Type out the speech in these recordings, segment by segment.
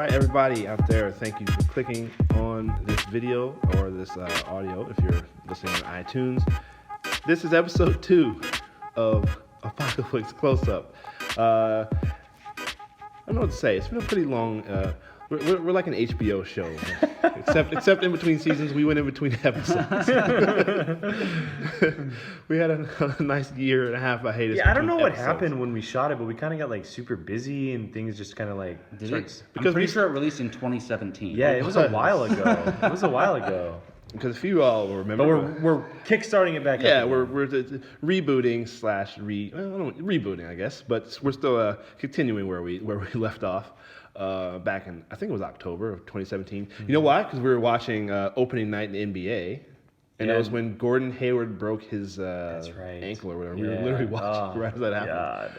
right, everybody out there, thank you for clicking on this video or this audio if you're listening on iTunes. This is episode 2 of Apocaflix Closeup. I don't know what to say. It's been a pretty long. We're like an HBO show, except in between seasons, we went in between episodes. We had a nice year and a half. I hate it. Yeah, I don't know what happened when we shot it, but we kind of got like super busy and things just kind of like. Did it? Because I'm pretty sure it released in 2017. Yeah, it was a while ago. Because if you all remember, but we're kickstarting it back. Yeah, we're rebooting rebooting, I guess. But we're still continuing where we left off. Back in, I think it was October of 2017. Mm-hmm. You know why? Because we were watching opening night in the NBA. And it was when Gordon Hayward broke his ankle or whatever. Yeah. We were literally watching right as that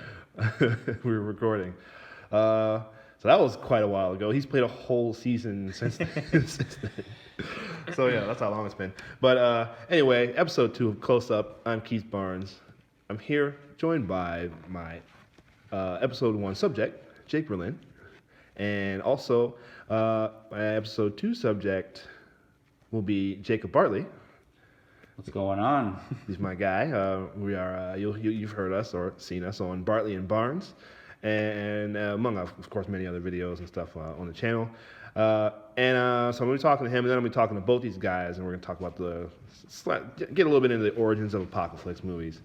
happened. We were recording. So that was quite a while ago. He's played a whole season since then. So yeah, that's how long it's been. But anyway, episode 2 of Close Up. I'm Keith Barnes. I'm here joined by my episode 1 subject, Jake Berlin. And also, my episode 2 subject will be Jacob Bartley. What's going on? He's my guy. We are. You've heard us or seen us on Bartley and Barnes, and among of course many other videos and stuff on the channel. So I'm going to be talking to him, and then I'm going to be talking to both these guys, and we're going to talk about get a little bit into the origins of Apocaflix movies,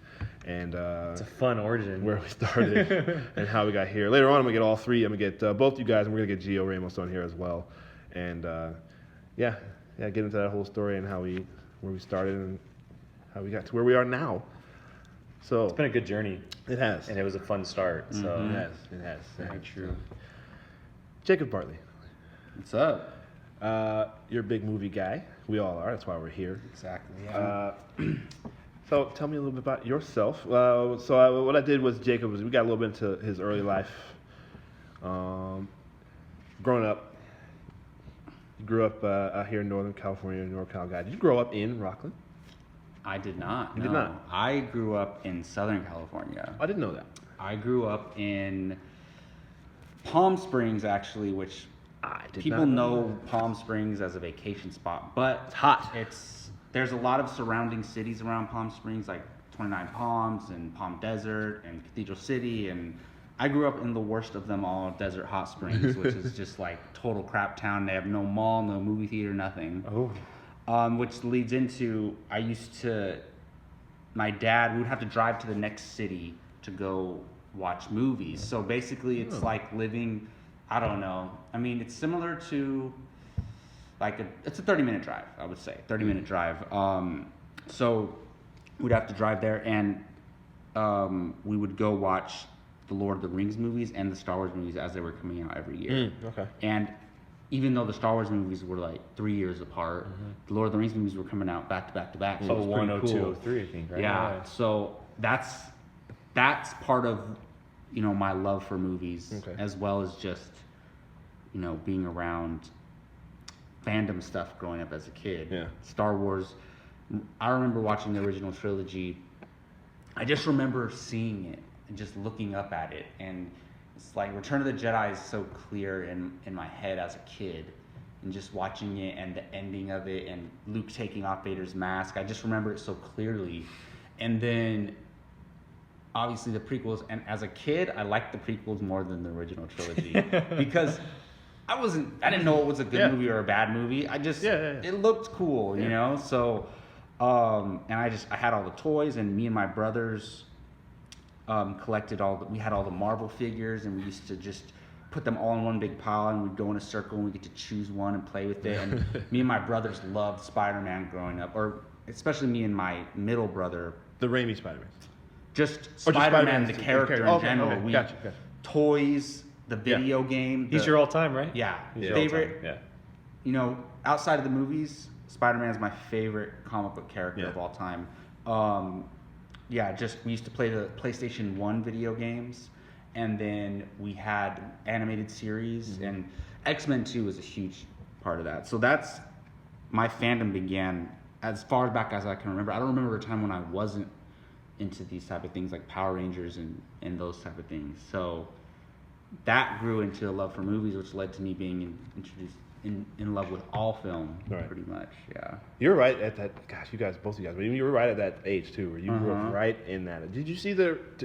and it's a fun origin where we started and how we got here. Later on, I'm going to get all three. I'm going to get both you guys, and we're going to get Gio Ramos on here as well, and get into that whole story and where we started and how we got to where we are now. So it's been a good journey. It has, and it was a fun start. So it has. Very true. Jacob Bartley. What's up? You're a big movie guy. We all are. That's why we're here. Exactly. Yeah. So tell me a little bit about yourself. What I did was Jacob we got a little bit into his early life. Growing up, you grew up out here in Northern California, NorCal guy. Did you grow up in Rockland? I did not. You did not? I grew up in Southern California. I didn't know that. I grew up in Palm Springs, actually, which people know Palm Springs as a vacation spot, but it's hot. There's a lot of surrounding cities around Palm Springs, like 29 Palms and Palm Desert and Cathedral City, and I grew up in the worst of them all, Desert Hot Springs, which is just like total crap town. They have no mall, no movie theater, nothing. Oh. Which leads into, my dad would have to drive to the next city to go watch movies. So basically it's like living, I don't know. I mean, it's similar to it's a 30-minute drive, I would say, 30-minute drive. So we'd have to drive there, and we would go watch the Lord of the Rings movies and the Star Wars movies as they were coming out every year. Okay. And even though the Star Wars movies were like 3 years apart, the Lord of the Rings movies were coming out back to back to back. So 1, 2, 3, I think, right? Yeah. So that's part of, my love for movies, as well as just, being around fandom stuff growing up as a kid. Yeah. Star Wars. I remember watching the original trilogy. I just remember seeing it and just looking up at it, and it's like Return of the Jedi is so clear in my head as a kid, and just watching it and the ending of it and Luke taking off Vader's mask. I just remember it so clearly. And then obviously the prequels, and as a kid I liked the prequels more than the original trilogy because I didn't know it was a good movie or a bad movie. I just it looked cool, you know? So and I had all the toys, and me and my brothers collected we had all the Marvel figures, and we used to just put them all in one big pile, and we'd go in a circle and we'd get to choose one and play with it. And me and my brothers loved Spider-Man growing up, or especially me and my middle brother. The Raimi Spider-Man. Just Spider-Man, the character in general. Okay. Gotcha. Toys, the video game. He's your all-time, right? Yeah. He's favorite. Yeah. Outside of the movies, Spider-Man is my favorite comic book character of all time. We used to play the PlayStation 1 video games, and then we had animated series, and X-Men 2 was a huge part of that. So that's, my fandom began as far back as I can remember. I don't remember a time when I wasn't into these type of things like Power Rangers and those type of things. So that grew into a love for movies, which led to me being introduced in love with all film, Right. pretty much. Yeah. You're right at that. Gosh, both of you guys. But you were right at that age too, where you grew up right in that. Did you see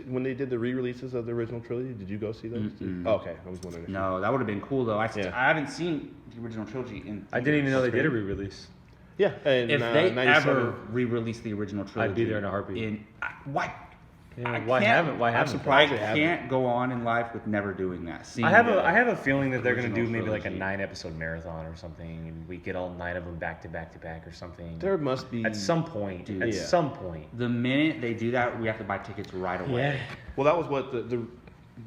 when they did the re-releases of the original trilogy? Did you go see those? Oh, okay, I was wondering. No, that would have been cool though. I Yeah. haven't seen the original trilogy in. I didn't even know they did a theaters. re-release. Yeah, and If they 97. ever re-release the original trilogy, I'd be there in a heartbeat. Why? Yeah, why haven't? I surprised they haven't. can't go on in life with never doing that. I have a feeling that they're going to do original maybe like a trilogy. 9-episode marathon or something, and we get all 9 of them back to back to back or something. There must be At some point. Dude. At Yeah. some point. The minute they do that, we have to buy tickets right away. Well, that was what the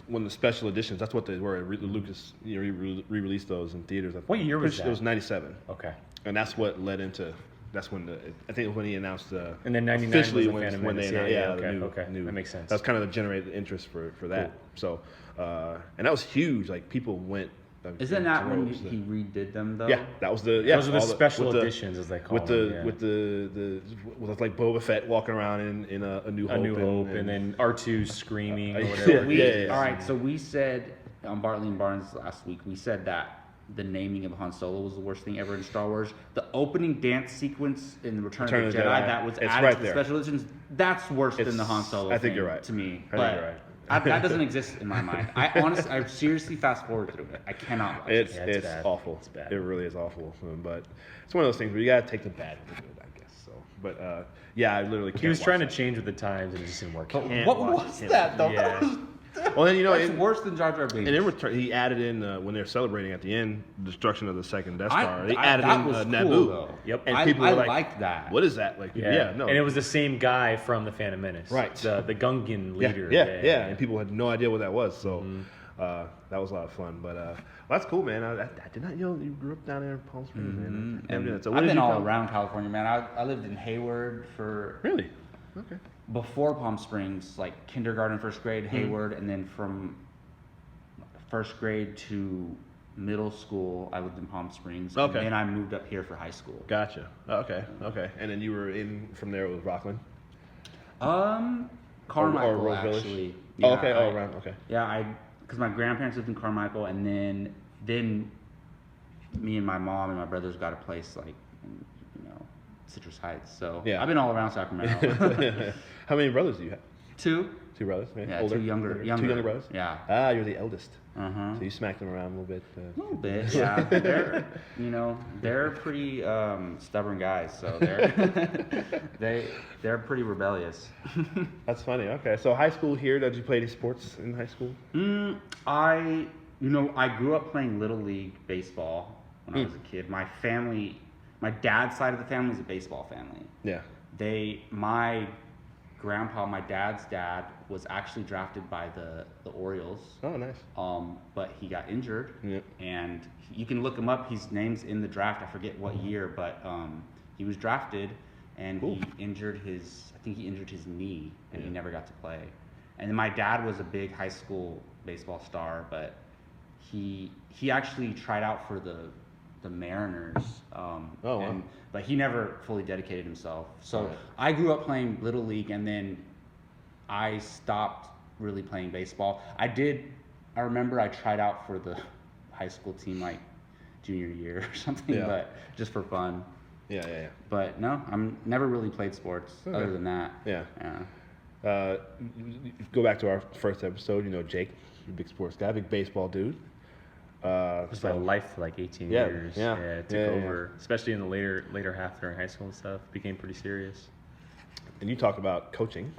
when the special editions. That's what they were. Lucas re-released those in theaters. What year was It that? was 97, Okay. and that's what led into. That's when I think when he announced the. And then 99 officially was the Phantom when they Menace. announced, Yeah, the okay. new. That makes sense. That's kind of the generated interest for that. So, and that was huge. Like people went. Isn't that when droves. he redid them though? Yeah, that was the. Those are the all special with the- editions, as they call with them. the yeah. with like Boba Fett walking around in a New Hope. A New Hope, and then R2 screaming or yeah. whatever. Yeah. All right, so we said on Bartley and Barnes last week, we said that the naming of Han Solo was the worst thing ever in Star Wars. The opening dance sequence in Return of the Jedi that was It's added right to the there. special editions, that's worse than the Han Solo I think thing you're right. to me. I think you're right. That doesn't exist in my mind. I seriously fast forward through it. I cannot watch it. It's Yeah, it's it's bad. awful. It's bad. It really is awful. But it's one of those things where you gotta take the bad with the good, I guess. So, but yeah, I literally. Can't He was watch trying to that. change with the times, and it just didn't work. out. Can't What watch was him. that though? Yeah. That was, Well, then that's in- worse than Jar Jar Binks. And in return, he added in when they're celebrating at the end the destruction of the second Death Star. They that added in was Naboo. cool, though. Yep. And I people were like, liked that. "What is that?" Like, yeah, no. And it was the same guy from the Phantom Menace. Right. The Gungan yeah, leader. yeah. And people had no idea what that was. So that was a lot of fun. But well, that's cool, man. I did not know you grew up down there in Palm Springs, man. Never did that. So when I've did been you all come? around California, man. I lived in Hayward for Really? Okay. before Palm Springs, like kindergarten, first grade, Mm-hmm. Hayward, and then from first grade to middle school, I lived in Palm Springs. Okay. And then I moved up here for high school. Gotcha. Okay. And then you were in from there with Rockland. Carmichael Rose Village? actually. Oh, okay. Around. Okay. Yeah, because my grandparents lived in Carmichael, and then me and my mom and my brothers got a place like in, Citrus Heights. So Yeah. I've been all around Sacramento. How many brothers do you have? 2. Two brothers? Yeah, Older? two younger. Two younger brothers? Yeah. Ah, you're the eldest. Uh-huh. So you smacked them around a little bit. A little bit, yeah. They're pretty stubborn guys, so they're pretty rebellious. That's funny. Okay. So high school here, did you play any sports in high school? I grew up playing Little League baseball when I was a kid. My dad's side of the family is a baseball family. Yeah. My grandpa, my dad's dad, was actually drafted by the Orioles. Oh, nice. But he got injured, Yep. and you can look him up. His name's in the draft. I forget what year, but he was drafted, and Cool. he injured his knee, and he never got to play. And then my dad was a big high school baseball star, but he actually tried out for the Mariners. Wow. But he never fully dedicated himself. So Right. I grew up playing Little League, and then I stopped really playing baseball. I remember I tried out for the high school team like junior year or something, Yeah. but just for fun. Yeah. But no, I'm never really played sports Okay. other than that. Yeah. Yeah. Go back to our first episode. Jake, you're a big sports guy, big baseball dude. It was my life for like 18 Yeah, years. yeah. It took Yeah. over, especially in the later half during high school and stuff. Became pretty serious. And you talk about coaching.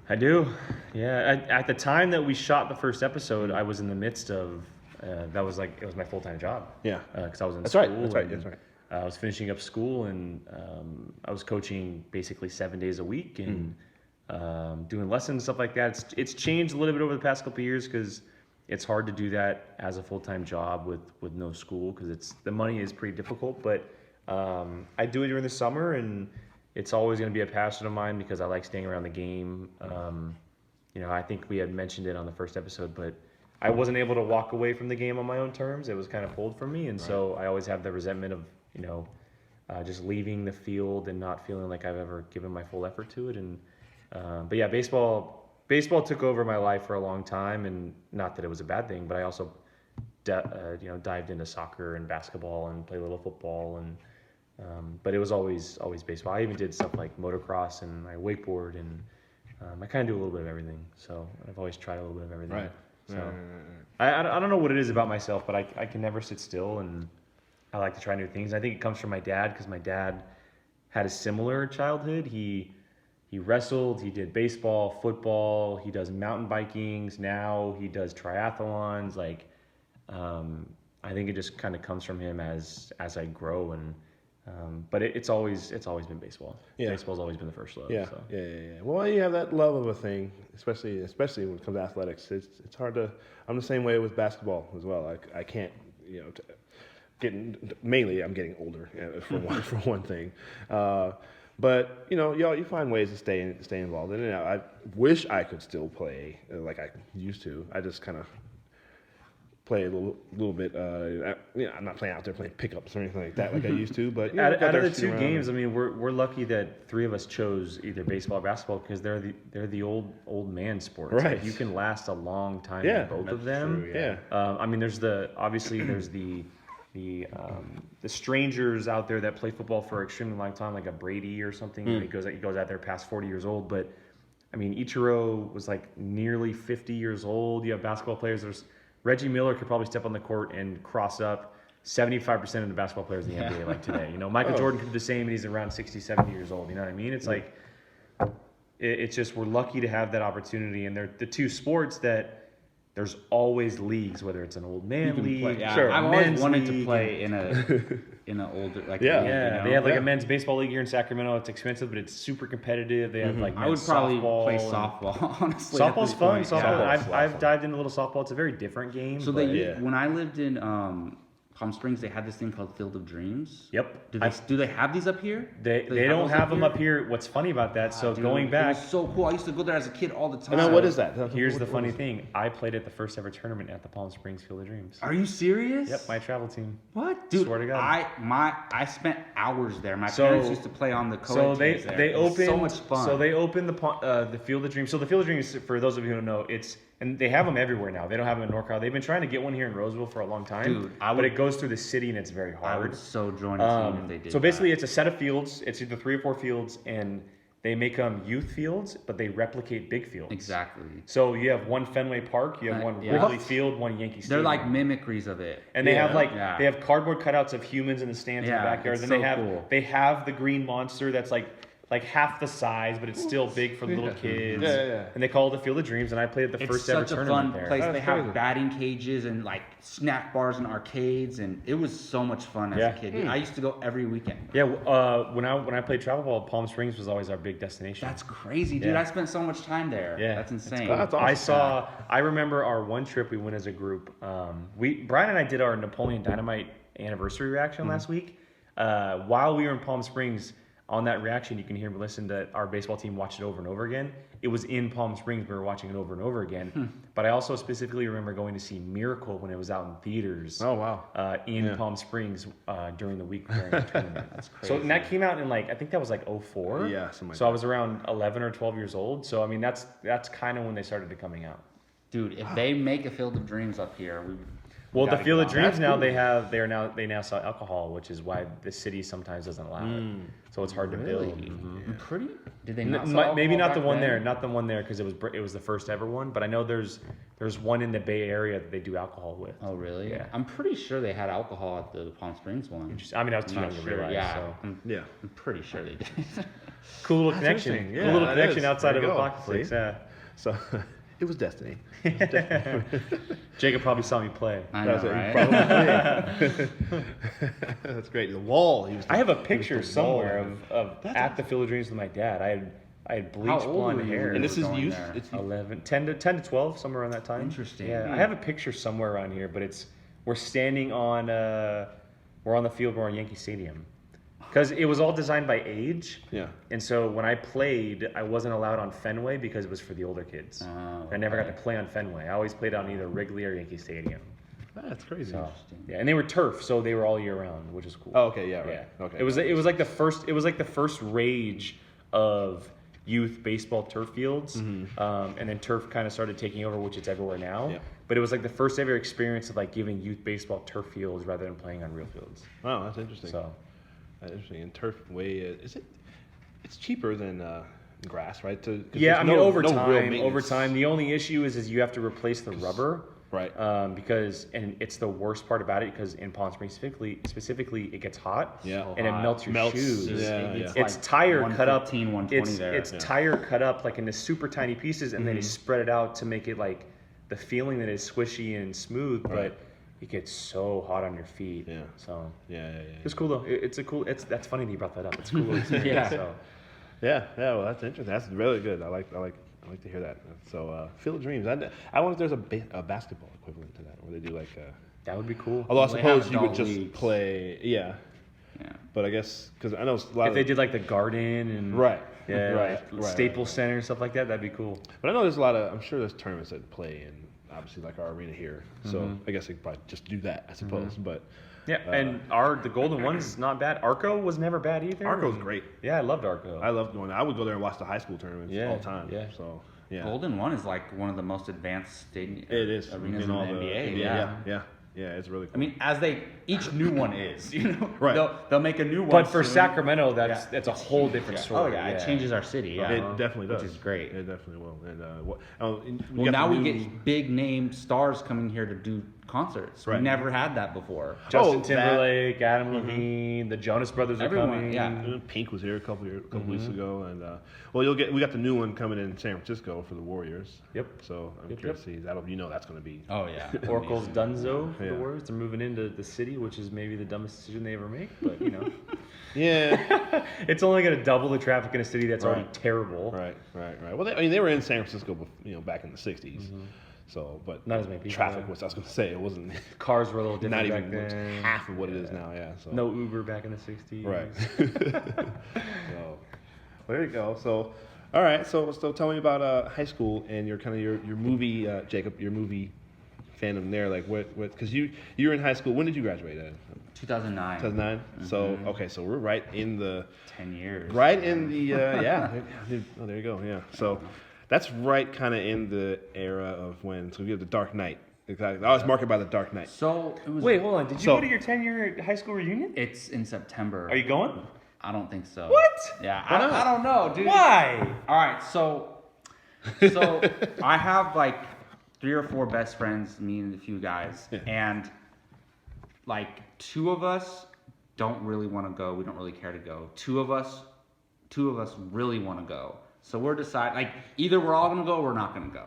I do. Yeah. At the time that we shot the first episode, I was in the midst of. It was my full-time job. Yeah. Because I was in That's school. right. That's right. and, That's right. I was finishing up school, and I was coaching basically 7 days a week and doing lessons and stuff like that. It's changed a little bit over the past couple of years because it's hard to do that as a full-time job with no school because the money is pretty difficult. But I do it during the summer, and it's always going to be a passion of mine because I like staying around the game. I think we had mentioned it on the first episode, but I wasn't able to walk away from the game on my own terms. It was kind of pulled from me, and so I always have the resentment of just leaving the field and not feeling like I've ever given my full effort to it. And but yeah, baseball took over my life for a long time, and not that it was a bad thing, but I also dived into soccer and basketball and played a little football and. But it was always baseball. I even did stuff like motocross and I wakeboard and I kind of do a little bit of everything. So I've always tried a little bit of everything. Right. So I don't know what it is about myself, but I can never sit still and I like to try new things. I think it comes from my dad because my dad had a similar childhood. He wrestled, he did baseball, football, he does mountain bikings now, he does triathlons. Like I think it just kind of comes from him as I grow and. But it's always been baseball. Yeah. Baseball's always been the first love. Yeah, So. yeah. Well, you have that love of a thing, especially when it comes to athletics. It's hard to. I'm the same way with basketball as well. I can't, mainly I'm getting older for one thing. But you find ways to stay involved. And I wish I could still play like I used to. I just kind of play a little bit. I'm not playing out there playing pickups or anything like that like I used to. But out of the two games, I mean, we're lucky that three of us chose either baseball or basketball because they're the old man sports. Right. Like, you can last a long time Yeah, in both of them. True, yeah. I mean, there's the strangers out there that play football for an extremely long time, like a Brady or something. He goes out there past 40 years old. But I mean, Ichiro was like nearly 50 years old. You have basketball players. There's Reggie Miller could probably step on the court and cross up 75% of the basketball players in the NBA like today. Michael Jordan could do the same, and he's around 60, 70 years old. You know what I mean? It's like it's just we're lucky to have that opopportunity, and they're the two sports that there's always leagues, whether it's an old man league, play, yeah. Sure. I've always wanted league, to play in an older like Yeah. league, They have like a men's baseball league here in Sacramento. It's expensive, but it's super competitive. They have like I would men's probably softball play and- softball. Honestly, at Softball's this fun. point. Softball. Yeah. I've dived into a little softball. It's a very different game. So but when I lived in Palm Springs, they had this thing called Field of Dreams. Yep. Do they have these up here? They don't have them up here. What's funny about that? So Dude, going it was was so cool. I used to go there as a kid all the time. Now, what is that? Here's the What funny is it? thing. I played at the first ever tournament at the Palm Springs Field of Dreams. Are you serious? Yep, my travel team. What, dude? Swear to God. I spent hours there. My So- parents used to play on the co-ed So they teams there. they It was opened so much fun. So they opened the Field of Dreams. So the Field of Dreams, for those of you who don't know, and they have them everywhere now. They don't have them in NorCal. They've been trying to get one here in Roseville for a long time. Dude, but it goes through the city and it's very I hard. would so join a team if they did. So basically, that. it's a set of fields. It's either 3 or 4 fields, and they make them youth fields, but they replicate big fields. Exactly. So you have one Fenway Park, you have one yeah. Wrigley Field, one Yankee They're Stadium. like mimicries of it. And they have Yeah. they have cardboard cutouts of humans in the stands in the Yeah, backyard. it's And so they cool. have the green monster that's like half the size, but it's still big for the little kids. Yeah. And they call it the Field of Dreams. And I played at the It's first ever such a tournament fun there. place. That's They have crazy. batting cages and like snack bars and arcades, and it was so much fun as a kid. Dude, I used to go every weekend. Yeah, when I played travel ball, Palm Springs was always our big destination. That's crazy, dude. Yeah. I spent so much time there. Yeah, That's insane. That's awesome. I remember our one trip we went as a group. Brian and I did our Napoleon Dynamite anniversary reaction last week. While we were in Palm Springs, on that reaction, you can hear me listen to our baseball team watch it over and over again. It was in Palm Springs. We were watching it over and over again. But I also specifically remember going to see Miracle when it was out in theaters. Oh, wow. In Palm Springs during the week during the tournament. That's crazy. So and that came out in I think that was 04. Yeah, something like So I that. was around 11 or 12 years old. So I mean that's kind of when they started coming out. Dude, if they make a Field of Dreams up here, Well, the gotta Field get of on. Dreams That's now they now sell alcohol, which is why the city sometimes doesn't allow it. So it's hard to build. I'm pretty. Did they not? sell Maybe alcohol not the back one then? there, not the one there because it was the first ever one. But I know there's one in the Bay Area that they do alcohol with. Oh really? Yeah. I'm pretty sure they had alcohol at the Palm Springs one. I mean, I was too I'm young not to sure. realize. Yeah, So. I'm pretty sure they did. Cool little That's connection. interesting. Cool Yeah, little that connection is. outside There of you go. Apocaflix. See? Yeah. So it was destiny. Jacob probably saw me play. I know, That's it, right? probably. That's great. The wall. I have a picture the wall. somewhere of at the Field of Dreams with my dad. I had bleached How old blonde were you hair. when And you this were is going youth. there? It's 10 to 12, somewhere around that time. Interesting. Yeah, I have a picture somewhere around here, but we're standing on we're on the field, we're on Yankee Stadium, because it was all designed by age. Yeah. And so when I played, I wasn't allowed on Fenway because it was for the older kids. Oh, I never got okay. to play on Fenway. I always played on either Wrigley or Yankee Stadium. That's crazy. So, yeah, and they were turf, so they were all year round, which is cool. Oh, okay. Yeah. Right. Yeah. Okay. It was like the first rage of youth baseball turf fields, and then turf kind of started taking over, which it's everywhere now. Yeah. But it was like the first ever experience of like giving youth baseball turf fields rather than playing on real fields. Wow, that's interesting. So That's interesting. And turf it's cheaper than grass, right? yeah, I mean over real time, maintenance. the only issue is you have to replace the rubber. Right. Because it's the worst part about it because in Palm Springs specifically it gets hot. Yeah. And it melts your shoes. Yeah. It's tire cut up. 120 there. It's tire cut up like into super tiny pieces, and then you spread it out to make it like the feeling that is squishy and smooth, Right. but it gets so hot on your feet. Yeah. So Yeah. it's cool though. That's funny that you brought that up. It's a cool experience. Yeah. So. Yeah. Well, that's interesting. That's really good. I like to hear that. So, Field of Dreams. I wonder if there's a basketball equivalent to that, where they do like. That would be cool. Although I They have suppose you would adult just leagues. play. Yeah. Yeah. But I guess because I know a lot If of they did like the Garden and right. yeah, Right. Staples Center and stuff like that, that'd be cool. But I know there's a lot of. I'm sure there's tournaments that play in obviously like our arena here. So I guess they could probably just do that. I suppose. But Yeah, and the Golden One's not bad. Arco was never bad either. Arco's great. Yeah, I loved Arco. I love going. I would go there and watch the high school tournaments Yeah, all the time. yeah. So yeah. Golden One is like one of the most advanced stadium It is arenas in the all NBA. Yeah, it's really cool. I mean, each new one is, Right. They'll make a new one. But for soon. Sacramento, that's a whole different Oh story. yeah, it changes our city. Yeah, it definitely does. which is great. It definitely will. And Well, now we get big name stars coming here to do concerts. Right. We never had that before. Justin that- Timberlake, Adam Levine, the Jonas Brothers are Everyone, coming. yeah. Pink was here a couple weeks ago, and we got the new one coming in San Francisco for the Warriors. Yep. So I'm Yep, curious to see that's going to be. Oh yeah, Oracle's Dunzo for Yeah. the Warriors. They're moving into the city, which is maybe the dumbest decision they ever make, but Yeah. it's only going to double the traffic in a city that's already Right. terrible. Right. Well, they were in San Francisco, back in the '60s. So, but Not as many people, Traffic though. was. I was going to say it wasn't Cars were a little not different even back then. half of what it is now. Yeah. So No Uber back in the 60s. Right. So, there you go. So, all right. So tell me about high school and your movie, Jacob, your movie fandom there. Like what? Because you were in high school. When did you graduate? 2009. 2009. So okay. So we're right in the 10 years. right in the yeah. Oh, there you go. Yeah. So that's right kind of in the era of when. So we have the Dark Knight. Exactly. I was marked by the Dark Knight. So it was. Wait, hold on. Did you So- go to your 10-year high school reunion? It's in September. Are you going? I don't think so. What? Yeah, Why not? I don't know, dude. Why? All right, so I have like 3 or 4 best friends, me and a few guys, Yeah. and like 2 of us don't really want to go. We don't really care to go. 2 of us really want to go. So we're deciding, like, either we're all gonna go or we're not gonna go.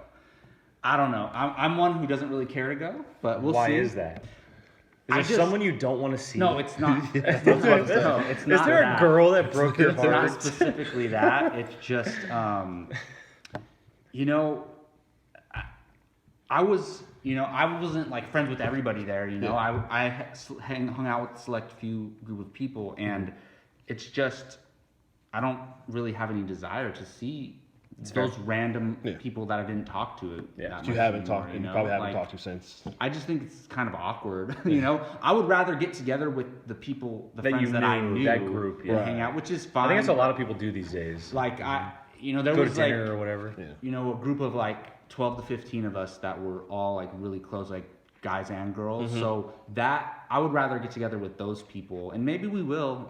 I don't know. I'm one who doesn't really care to go, but we'll Why see. is that? Is I there just- someone you don't want to see? No, it's not. No, it's Is not there that. a girl that broke your It's not heart? specifically that. It's just, I wasn't like friends with everybody there. I hung out with a select few group of people, and it's just I don't really have any desire to see those random Yeah. people that I didn't talk to. Yeah. that You much haven't anymore, talked. You probably haven't Like, talked to since. I just think it's kind of awkward, I would rather get together with the people, the That friends you that I knew, knew, that group, and yeah. hang out, which is fine. I think that's a lot of people do these days. Like there Go was to dinner like or whatever. Yeah. a group of like 12 to 15 of us that were all like really close, like guys and girls. Mm-hmm. So that I would rather get together with those people, and maybe we will.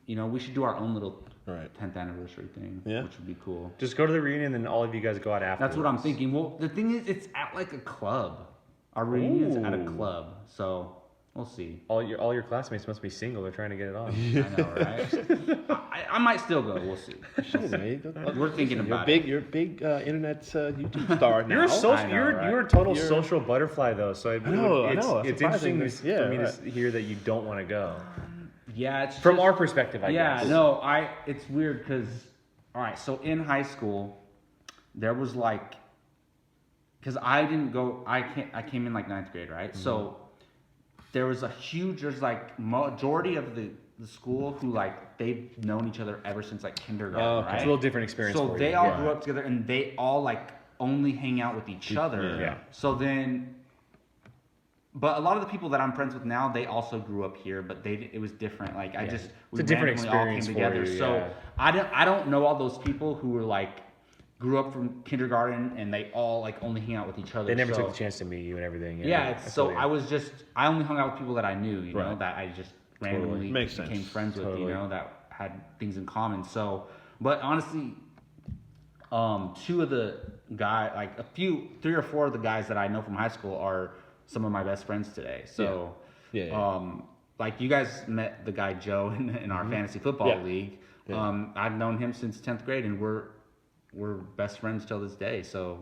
We should do our own little Right. 10th anniversary thing, Yeah. which would be cool. Just go to the reunion and then all of you guys go out afterwards. That's what I'm thinking. Well, the thing is, it's at like a club. Our reunion's at a Ooh. club, so we'll see. All your classmates must be single. They're trying to get it on. I know, right? I might still go. We'll see. Shit, man. We're thinking about it. You're a big internet YouTube star now. You're a social. I know, right? You're a total You're- social butterfly though. So I know. it's Surprising. interesting Yeah, for me right. to hear that you don't want to go. Yeah, it's From just- our perspective, I yeah, guess. no, it's weird because, all right, so in high school, there was like, because I didn't go, I came in like 9th grade, right? Mm-hmm. So there's like majority of the school who like they've known each other ever since like kindergarten, Oh, okay. right? It's a little different experience. So for they you. all Yeah. grew up together and they all like only hang out with each other. Yeah. So then But a lot of the people that I'm friends with now, they also grew up here, but it was different. Like I just It's a different randomly all experience came for together. you, So yeah. I don't know all those people who were like grew up from kindergarten and they all like only hang out with each other. They never so, took the chance to meet you and everything. Yeah, feel you. I only hung out with people that I knew, you know, Right. that I just randomly Makes became sense. friends with, Totally. you know, that had things in common. So, but honestly, two of the guys, like three or four of the guys that I know from high school are some of my best friends today. So, Yeah. like you guys met the guy Joe in our fantasy football Yeah. league. Yeah. I've known him since 10th grade, and we're best friends till this day. So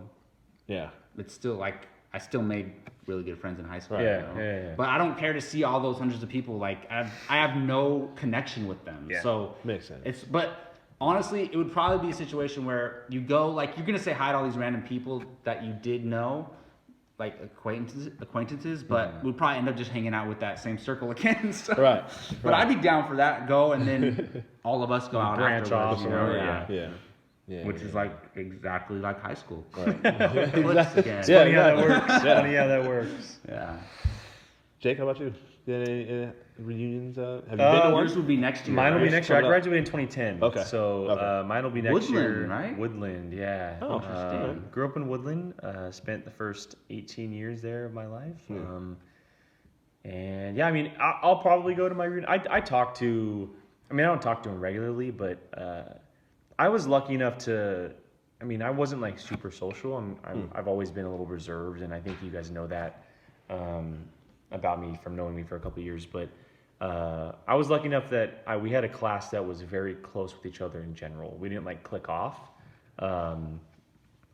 Yeah. it's still like I still made really good friends in high school. Yeah, you know? yeah. But I don't care to see all those hundreds of people. Like I have no connection with them. Yeah. So Makes sense. But honestly, it would probably be a situation where you go like you're gonna say hi to all these random people that you did know, like acquaintances. But we'd probably end up just hanging out with that same circle again. So. Right. But I'd be down for that. Go and then all of us go out Branch afterwards. off You know? somewhere, Yeah. Yeah. Which is like exactly like high school. Right. Clips again. Yeah. Funny how that works. Funny how that works. Yeah. Jake, how about you? You had any reunions? Have you been to one? Yours would be next year. Mine will be right? next year. I Coming up. graduated in 2010. Okay. So Okay. mine will be next Woodland, year. right? Woodland, yeah. Oh, interesting. Grew up in Woodland. Spent the first 18 years there of my life. And yeah, I mean, I'll probably go to my reunion. I talk to. I mean, I don't talk to him regularly, but I was lucky enough to. I mean, I wasn't like super social. I've always been a little reserved, and I think you guys know that about me from knowing me for a couple of years. But I was lucky enough that we had a class that was very close with each other in general. We didn't like click off.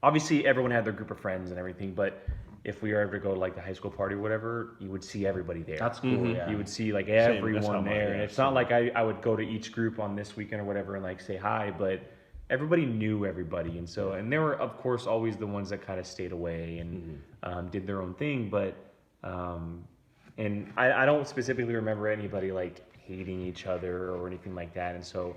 Obviously, everyone had their group of friends and everything, but if we were ever to go to like the high school party or whatever, you would see everybody there. That's cool. Yeah. You would see like That's how everyone mine there, is, and it's so. not like I would go to each group on this weekend or whatever and like say hi, but everybody knew everybody, and so and there were of course always the ones that kind of stayed away and did their own thing, but and I don't specifically remember anybody like hating each other or anything like that, and so.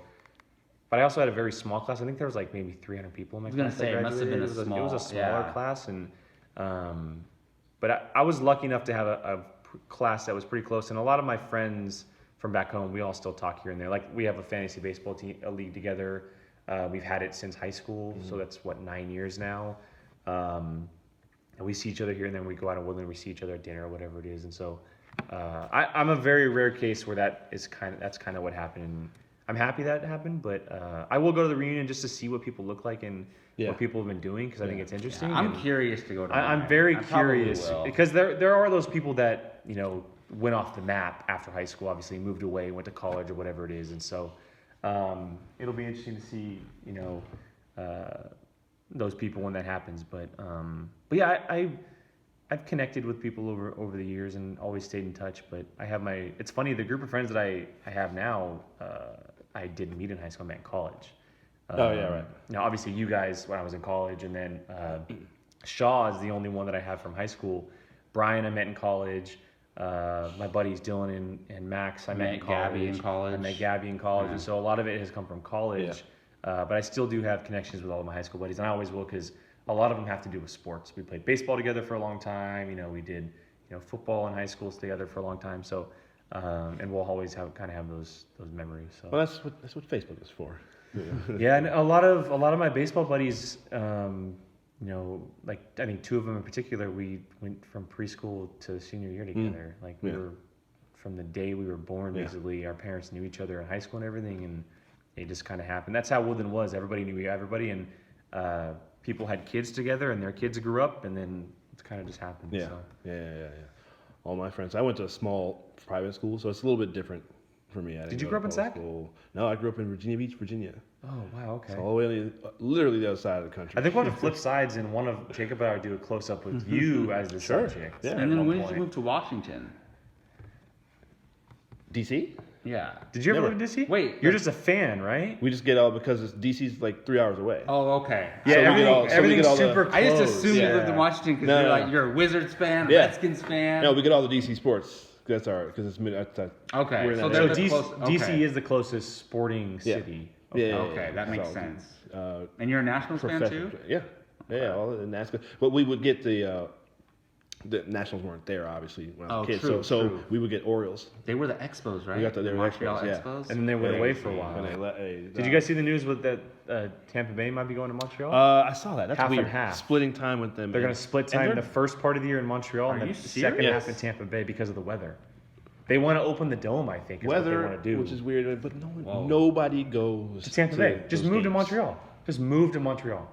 But I also had a very small class. I think there was like maybe 300 people in my class. I was gonna say, it must have been it was small. It was a smaller yeah. class, and but I was lucky enough to have a class that was pretty close, and a lot of my friends from back home, we all still talk here and there. Like we have a fantasy baseball team, a league together. We've had it since high school, so that's 9 years now. And we see each other here and then we go out in Woodland, we see each other at dinner or whatever it is. And so I'm a very rare case where that's kind of what happened. And I'm happy that happened, but I will go to the reunion just to see what people look like and what people have been doing because I think it's interesting. I'm and curious to go to I'm very probably curious will. because there are those people that, you know, went off the map after high school, obviously moved away, went to college or whatever it is. And so it'll be interesting to see, you know, those people when that happens. But yeah, I've connected with people over the years and always stayed in touch. But I have it's funny, the group of friends that I have now, I didn't meet in high school, I met in college. Oh, yeah, right. Now, obviously, you guys when I was in college, and then Shaw is the only one that I have from high school. Brian, I met in college. My buddies Dylan and Max, I met in college. Gabby in college. I met Gabby in college, and so a lot of it has come from college. But I still do have connections with all of my high school buddies, and I always will because a lot of them have to do with sports. We played baseball together for a long time. You know, we did football in high schools together for a long time. So, and we'll always have those memories. So. Well, that's what Facebook is for. Yeah, and a lot of my baseball buddies, like I think two of them in particular, we went from preschool to senior year together. Like we were from the day we were born, basically. Our parents knew each other in high school and everything, and it just kind of happened. That's how Woodland was. Everybody knew everybody, and people had kids together, and their kids grew up, and then it kind of just happened. Yeah. So. Yeah. All my friends. I went to a small private school, so it's a little bit different for me. Did you grow up in Sac? No, I grew up in Virginia Beach, Virginia. Oh wow, okay. So all the way, literally the other side of the country. I think we'll have to flip sides, and one of Jacob and I do a close up with you as the subject. Yeah. at And then one when did you point. move to Washington? DC? Yeah. Did you ever Never. live in DC? Wait, You're just a fan, right? We just get all because DC's like 3 hours away. Oh, okay. Yeah, So we get all- everything's so we get all super close. I just assumed you lived in Yeah. Washington because No. you're a Wizards fan, Yeah. Redskins fan. No, we get all the DC sports. Because it's mid. Okay, we're in so that they're area. So the DC, close- okay. is the closest sporting city. Yeah. Okay, that makes So, sense. Uh, And you're a Nationals fan professional. too? Yeah. All in NASCAR. But we would get the the Nationals weren't there obviously when I was Oh, a kid. true, so true. we would get Orioles. They were the Expos, right? We got they were Montreal Expos, yeah. Expos. And then they went away for a while. When they Did you guys see the news with that Tampa Bay might be going to Montreal? I saw that. That's Half and weird. half. Splitting time with them. They're going to split time they're- the first part of the year in Montreal and Are then you the second serious? half in Tampa Bay because of the weather. They want to open the dome, I think, is what weather, they want to do. which is weird, but Whoa. nobody goes to Tampa Bay. Just those move to games. Montreal. Just move to Montreal.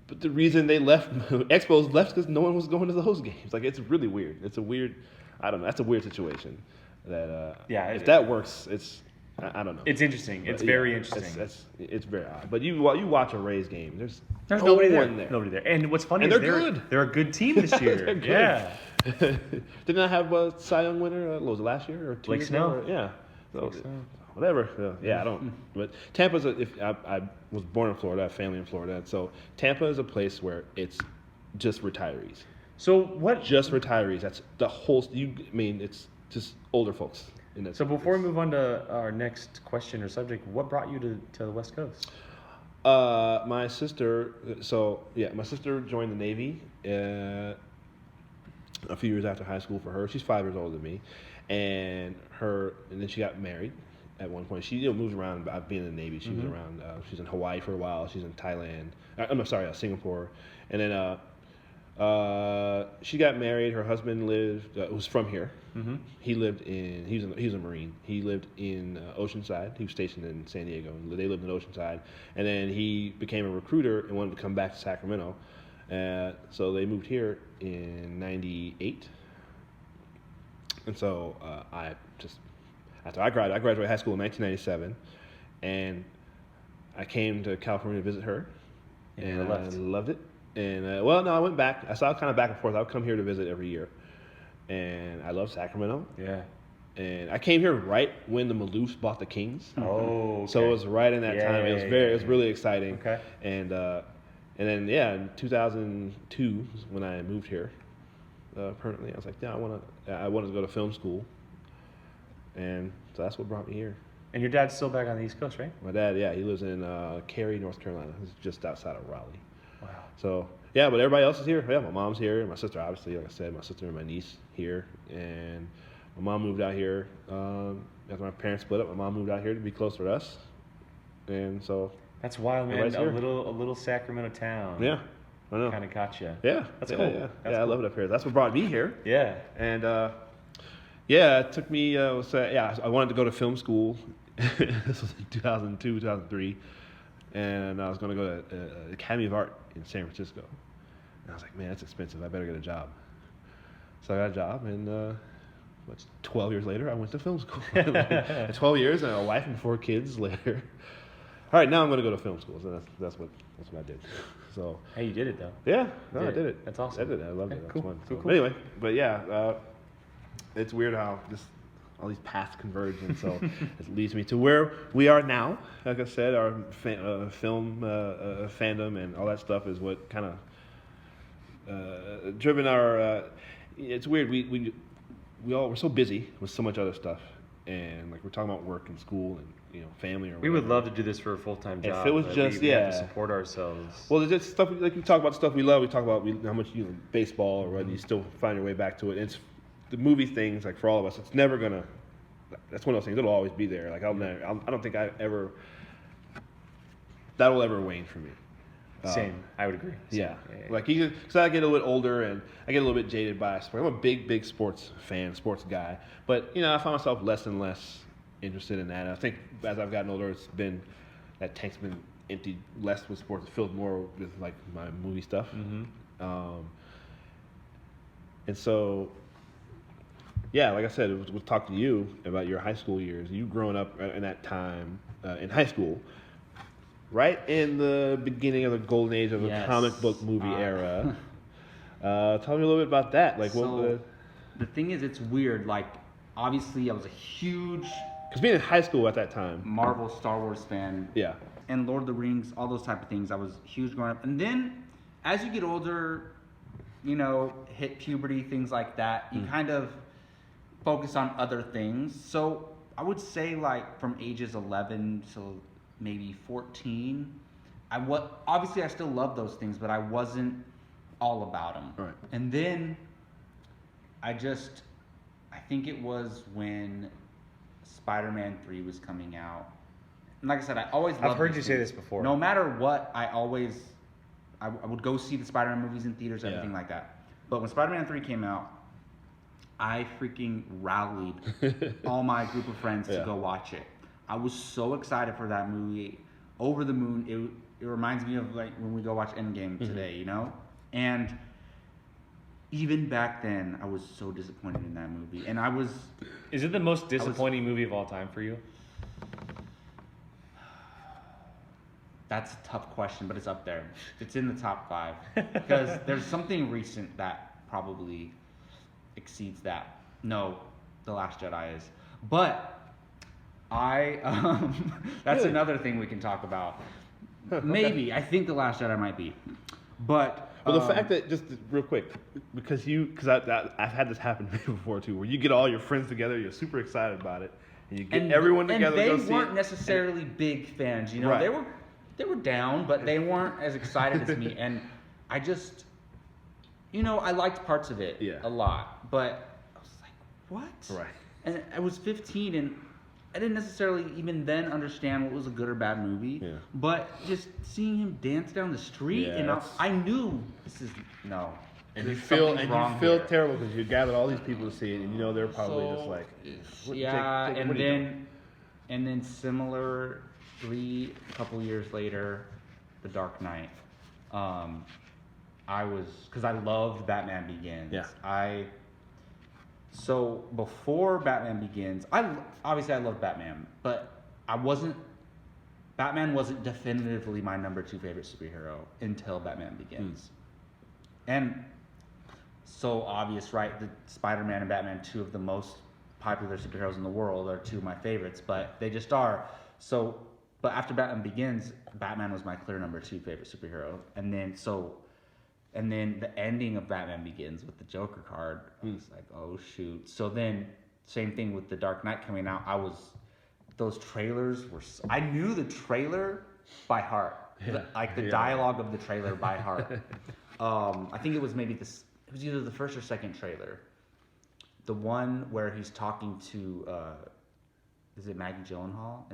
But the reason they left, Expos left because no one was going to those games. Like, it's really weird. It's a weird, I don't know. That's a weird situation. That Yeah, if that works, it's I don't know. It's interesting. It's But, very yeah, interesting. It's very odd. But you watch a Rays game. There's no nobody there. one there. Nobody there. And what's funny And is they're good. They're a good team this year. They're good. Yeah. Didn't I have a Cy Young winner? What was it, last year or 2 Blake years Snell. ago? Yeah. So, Blake Snell. whatever. Yeah, I don't. But Tampa's I was born in Florida. I have family in Florida. So Tampa is a place where it's just retirees. So what? Just retirees. That's the whole. It's just older folks. So before we move on to our next question or subject, what brought you to the West Coast? My sister. My sister joined the Navy a few years after high school for her. She's 5 years older than me, and then she got married at one point. She moves around being in the Navy. She was around. She's in Hawaii for a while. She's in Thailand. Singapore, and then she got married. Her husband was from here. Mm-hmm. He was a Marine. He lived in Oceanside. He was stationed in San Diego, and they lived in Oceanside. And then he became a recruiter and wanted to come back to Sacramento. So they moved here in '98. And so after I graduated high school in 1997, and I came to California to visit her, and I loved it. And I went back. I saw kind of back and forth. I would come here to visit every year, and I love Sacramento. Yeah. And I came here right when the Maloofs bought the Kings. Oh. Okay. So it was right in that time. It was really exciting. Okay. And then in 2002 is when I moved here permanently. I was like, I wanted to go to film school, and so that's what brought me here. And your dad's still back on the East Coast, right? My dad, he lives in Cary, North Carolina. It's just outside of Raleigh. Wow. So but everybody else is here. Yeah, my mom's here, and my sister, obviously, like I said, my sister and my niece here, and my mom moved out here after my parents split up. My mom moved out here to be closer to us, and so That's wild, man. Everybody's A here. little Sacramento town. yeah, I know. Kind of caught you. Yeah, That's yeah, cool. Yeah, That's I cool. love it up here. That's what brought me here. Yeah. And it took me. I wanted to go to film school. This was in 2002, 2003, and I was going to go to the Academy of Art in San Francisco. And I was like, man, that's expensive. I better get a job. So I got a job, and 12 years later, I went to film school. 12 years and a wife and 4 kids later. All right, now I'm going to go to film school. So that's what I did. So Hey, you did it though. yeah, You I did did it. it. That's awesome. I did it. I loved Okay, it. That's cool. fun. Cool, So, cool. Anyway, but yeah, it's weird how just all these paths converge, and so it leads me to where we are now. Like I said, our film fandom and all that stuff is what kind of driven our. It's weird. We're so busy with so much other stuff, and like we're talking about work and school and family or We would whatever. love to do this for a full-time If job. it was but just- we have yeah. to support ourselves. Well, it's just stuff like we talk about stuff we love. We talk about how much baseball or whether you still find your way back to it. It's the movie things like for all of us. It's never gonna. That's one of those things. It'll always be there. Like I don't think that'll ever wane for me. Same. I would agree. Same. Yeah. Like because I get a little bit older and I get a little bit jaded by sport. I'm a big sports fan, sports guy. But I find myself less and less interested in that. And I think as I've gotten older, that tank's been emptied less with sports, filled more with like my movie stuff. Mm-hmm. And so, yeah, like I said, we'll talk to you about your high school years. You growing up in that time in high school. Right in the beginning of the golden age of the Yes. comic book movie era. Tell me a little bit about that. Like, So, the thing is, it's weird. Like, obviously, I was a huge because being in high school at that time. Marvel, Star Wars fan, Yeah. and Lord of the Rings, all those type of things. I was huge growing up. And then, as you get older, hit puberty, things like that, you kind of focus on other things. So, I would say, like, from ages 11 to maybe 14, obviously I still love those things, but I wasn't all about them. Right. And then I think it was when Spider-Man 3 was coming out. And like I said, I always loved I've heard these you say things. this before. No matter what, I would go see the Spider-Man movies in theaters, everything like that. But when Spider-Man 3 came out, I freaking rallied all my group of friends to go watch it. I was so excited for that movie. Over the moon. It reminds me of like when we go watch Endgame today, you know? And even back then, I was so disappointed in that movie. And I was... Is it the most disappointing movie of all time for you? That's a tough question, but it's up there. It's in the top 5. Because there's something recent that probably exceeds that. No, The Last Jedi is. But that's another thing we can talk about. Maybe. I think The Last Jedi might be. But... Well, the fact that, just real quick, because I've had this happen to me before too, where you get all your friends together, you're super excited about it, and you get everyone together to go see it. And they weren't necessarily big fans, you know. Right. They were down, but they weren't as excited as me. And I just, you know, I liked parts of it a lot, but I was like, what? Right. And I was 15, and I didn't necessarily even then understand what was a good or bad movie. Yeah. But just seeing him dance down the street, and I knew this is no. And you feel terrible because you gathered all these people to see it, and you know they're probably just like, and then similarly, a couple years later, The Dark Knight. Because I loved Batman Begins. Yeah. So before Batman Begins, I loved Batman, but Batman wasn't definitively my number 2 favorite superhero until Batman Begins. And so obvious, right? The Spider-Man and Batman, 2 of the most popular superheroes in the world, are 2 of my favorites, but they just are. So, but after Batman Begins, Batman was my clear number 2 favorite superhero. And then the ending of Batman Begins with the Joker card, I was like, oh shoot. So then, same thing with The Dark Knight coming out. Those trailers I knew the trailer by heart. The dialogue of the trailer by heart. I think it was it was either the first or second trailer. The one where he's talking to, is it Maggie Gyllenhaal?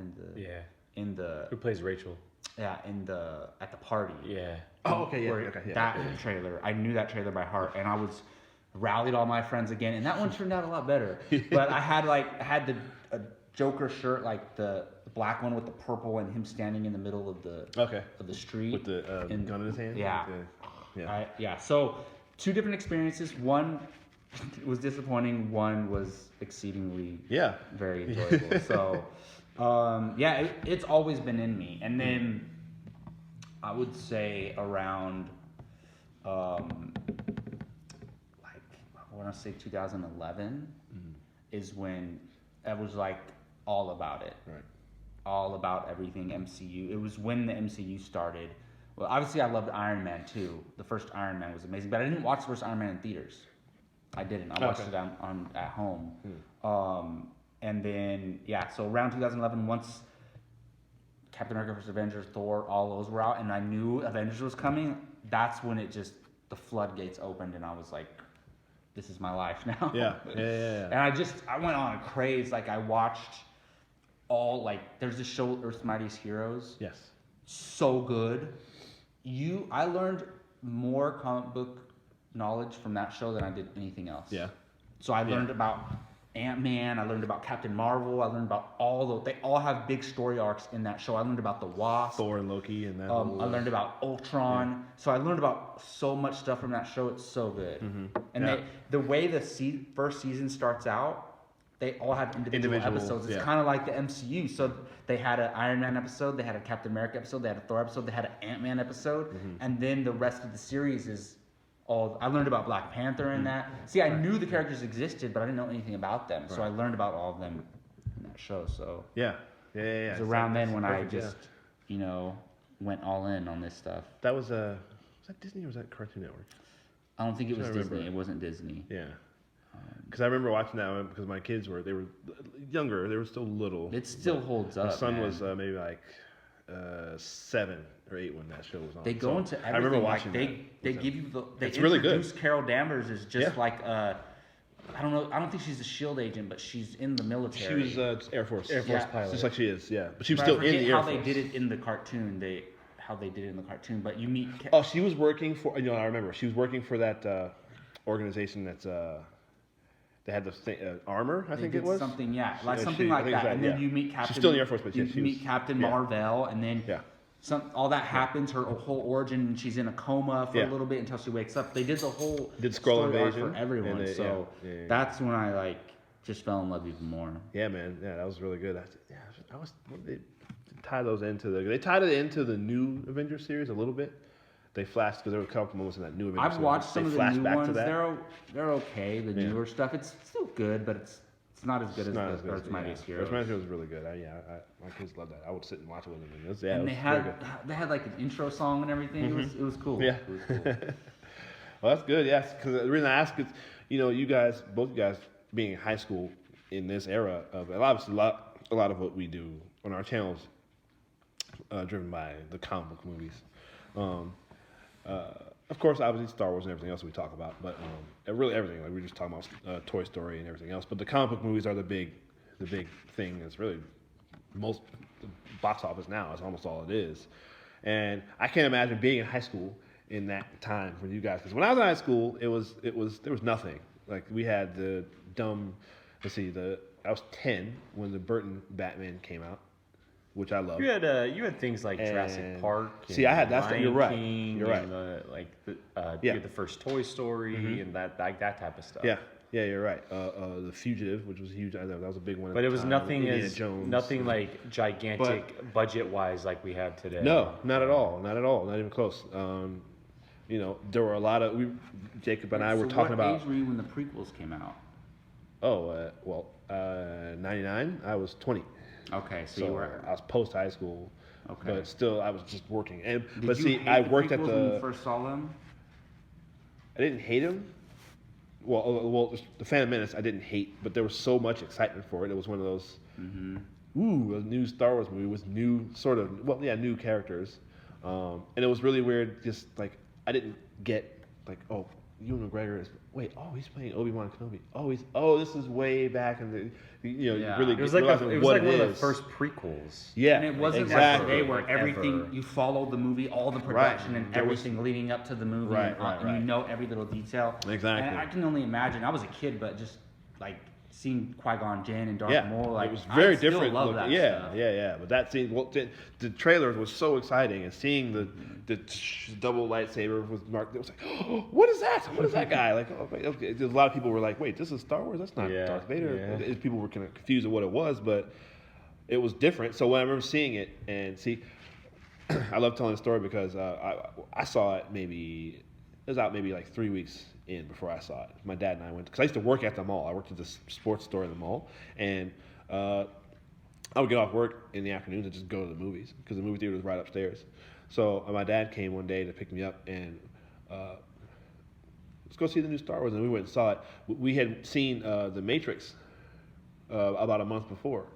Who plays Rachel? Yeah, at the party. Yeah. Oh, okay, yeah. That trailer, I knew that trailer by heart, and I rallied all my friends again, and that one turned out a lot better. But I had the Joker shirt, like the black one with the purple, and him standing in the middle of the street with the gun in his hand. Yeah. So 2 different experiences. One was disappointing. One was exceedingly very enjoyable. So. It's always been in me. And then I would say around, I want to say 2011 is when I was like all about it. Right. All about everything MCU. It was when the MCU started. Well, obviously I loved Iron Man too. The first Iron Man was amazing, but I didn't watch the first Iron Man in theaters. I didn't. I watched it at home. And then, so around 2011, once Captain America vs. Avengers, Thor, all those were out, and I knew Avengers was coming, that's when the floodgates opened, and I was like, this is my life now. Yeah. And I went on a craze. Like, I watched there's this show, Earth's Mightiest Heroes. Yes. So good. I learned more comic book knowledge from that show than I did anything else. Yeah. So I learned about Ant-Man, I learned about Captain Marvel, I learned about they all have big story arcs in that show. I learned about the Wasp, Thor and Loki, and that. I learned about Ultron. Yeah. So I learned about so much stuff from that show. It's so good. Mm-hmm. And the way the first season starts out, they all have individual episodes. It's kind of like the MCU. So they had an Iron Man episode, they had a Captain America episode, they had a Thor episode, they had an Ant-Man episode, and then the rest of the series is I learned about Black Panther in that. See, I knew the characters existed, but I didn't know anything about them. So I learned about all of them in that show. So yeah. It was around then when I just, went all in on this stuff. That was that Disney or was that Cartoon Network? I don't think it was Disney. It wasn't Disney. Yeah. Because I remember watching that one because my kids were younger. They were still little. It still holds up. My son was maybe like 7 or 8 when that show was on. They go into everything. I remember watching They give you it's really good. Carol Danvers as just like I don't know. I don't think she's a SHIELD agent, but she's in the military. She was Air Force. Air Force Yeah. pilot. Just like she is, yeah. But she was But still I forget in the Air how Force. they did it in the cartoon. How they did it in the cartoon, but you meet. Oh, she was working for. I remember. She was working for that organization that's. They had the armor, I They think did it was. something, yeah, She- like she- something I like think that. it's And that, then yeah. you meet Captain. She's still in the Air Force, but you yeah, she meet was- Captain yeah. Marvel, and then Yeah. all that happens. Her whole origin, and she's in a coma for Yeah. a little bit until she wakes up. They did the whole Did Skrull story arc invasion, for everyone, and they- so yeah, yeah, yeah. that's when I just fell in love even more. Yeah, man. Yeah, that was really good. I was. They tied those into the. They tied it into the new Avengers series a little bit. They flashed because there were a couple moments in that new Avengers I've series. watched some They of the flashed new back to ones. that. They're okay. The Yeah. newer stuff, it's still good, but it's not as good It's not as as the good Earth's Mightiest yeah. Heroes. Earth's Mightiest Heroes was really good. My kids loved that. I would sit and watch it with them. And it was, yeah, And it they was very had good. like an intro song and everything. It was cool. Yeah. It was cool. Well, that's good. Yes, because the reason I ask is, you guys, both you guys, being in high school in this era of, and obviously a lot of what we do on our channels, driven by the comic book movies. Of course, obviously Star Wars and everything else we talk about, but really everything. Like we were just talking about Toy Story and everything else. But the comic book movies are the big thing. It's really most the box office now. Is almost all it is. And I can't imagine being in high school in that time for you guys. Because when I was in high school, there was nothing. Like we had the dumb. I was 10 when the Burton Batman came out, which I loved. You had things like Jurassic And- Park. See, I had that's Lion you're right. King You're right. And, Yeah. you had the first Toy Story and that type of stuff. Yeah, you're right. The Fugitive, which was huge. I know that was a big one. At But the it was time. nothing Indiana as Jones. nothing like gigantic budget wise like we have today. No, not at all. Not at all. Not even close. There were a lot of Jacob and I were talking about. What age were you when the prequels came out? 99. I was 20. Okay, so So you were. I was post high school. Okay. But still, I was just working. Did But you see, hate I the worked at prequels when you the. first saw them? I didn't hate him. Well, the Phantom Menace I didn't hate, but there was so much excitement for it. It was one of those, a new Star Wars movie with new new characters, and it was really weird. Just like I didn't get Ewan McGregor is he's playing Obi-Wan Kenobi. This is way back in the Yeah. really It was like realizing one of the is. first prequels. Yeah, And it wasn't exactly. like today where Like everything ever. you followed the movie, all the production and There was- everything leading up to the movie, Right, and you know every little detail. Exactly. And I can only imagine. I was a kid, but just like seeing Qui-Gon Jinn and Darth Yeah, Maul, like it was very I still different. Love looking. that Yeah, stuff. yeah. But that scene, the trailer was so exciting, and seeing the double lightsaber with Mark, it was like, oh, what is that? What is that guy? Like, okay. A lot of people were like, wait, this is Star Wars? That's not Yeah, Darth Vader. yeah. People were kind of confused at what it was, but it was different. So when I remember seeing it, and I love telling the story because I saw it maybe like 3 weeks in before I saw it. My dad and I went because I used to work at the mall. I worked at this sports store in the mall, and I would get off work in the afternoons and just go to the movies because the movie theater was right upstairs. So my dad came one day to pick me up and let's go see the new Star Wars, and we went and saw it. We had seen The Matrix about a month before.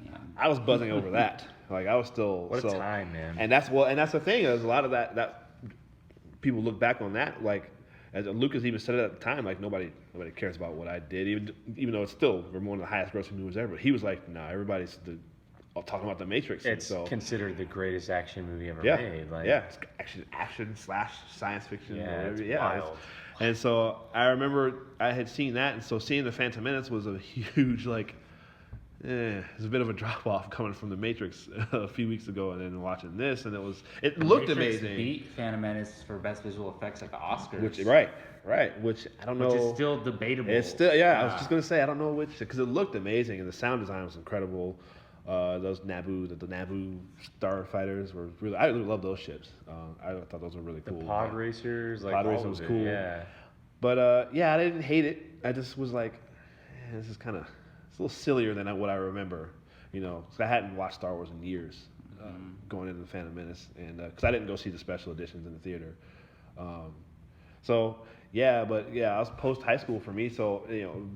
Yeah. I was buzzing over that. Like I was still What a time, man. And that's the thing. There's a lot of that people look back on that like. As Lucas even said it at the time, like nobody cares about what I did, even though it's still one of the highest grossing movies ever. He was like, nah, everybody's talking about The Matrix. It's so, considered the greatest action movie ever yeah, made. Like, it's action / science fiction. Yeah, whatever. it's wild. And so I remember I had seen that, and so seeing The Phantom Menace was a huge it's a bit of a drop off coming from The Matrix a few weeks ago, and then watching this, and it looked Matrix amazing. Beat Phantom Menace for best visual effects at the Oscars. Which right, which I don't know. Which is still debatable. It's still I was just gonna say I don't know which because it looked amazing and the sound design was incredible. Those the Naboo starfighters were I really love those ships. I thought those were really The cool. pod racers, like Pod all racer of was it, cool. Yeah. But I didn't hate it. I just was like, this is kind of it's a little sillier than what I remember. Because I hadn't watched Star Wars in years going into the Phantom Menace, and because I didn't go see the special editions in the theater. I was post high school for me. So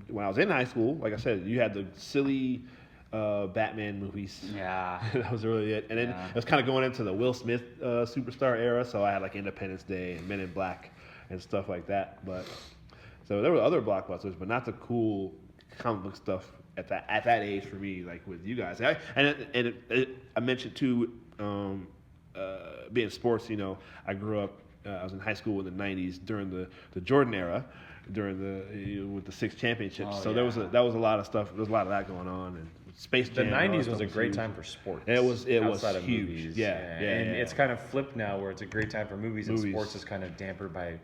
when I was in high school, like I said, you had the silly Batman movies. Yeah. That was really it. And then it was kind of going into the Will Smith superstar era. So I had like Independence Day and Men in Black and stuff like that. But So there were other blockbusters, but not the cool comic book stuff at that age for me, like with you guys. I mentioned too, being sports. I grew up. I was in high school in the '90s during the Jordan era, with the 6 championships. Oh, so yeah. that was a lot of stuff. There was a lot of that going on, and Space The Jam. and all that '90s stuff was a great huge. time for sports. And it was outside of huge. movies. Yeah. And it's kind of flipped now, where it's a great time for movies, and Movies. sports is kind of dampered by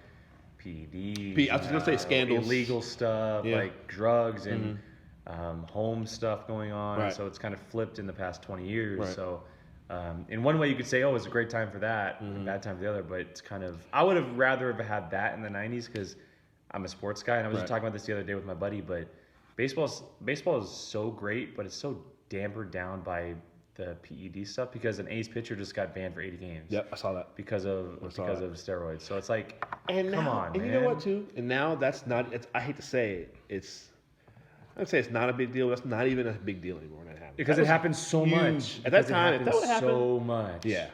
PEDs. I was gonna say scandals. illegal stuff, Yeah. like drugs and home stuff going on. Right. So it's kind of flipped in the past 20 years. Right. So in one way, you could say, oh, it's a great time for that, a bad time for the other. But it's kind of, I would have rather have had that in the '90s because I'm a sports guy, and I was just Right. talking about this the other day with my buddy. But baseball is so great, but it's so dampered down by the PED stuff because an ace pitcher just got banned for 80 games. Yep, I saw that. Because of steroids. So it's like, And come now, on, and man. you know what too? And now that's not. I hate to say it, I'd say it's not a big deal. That's not even a big deal anymore when that happens. Because That it was happens so huge. much. At that Because it time, if that happens would happen, so much. Yeah.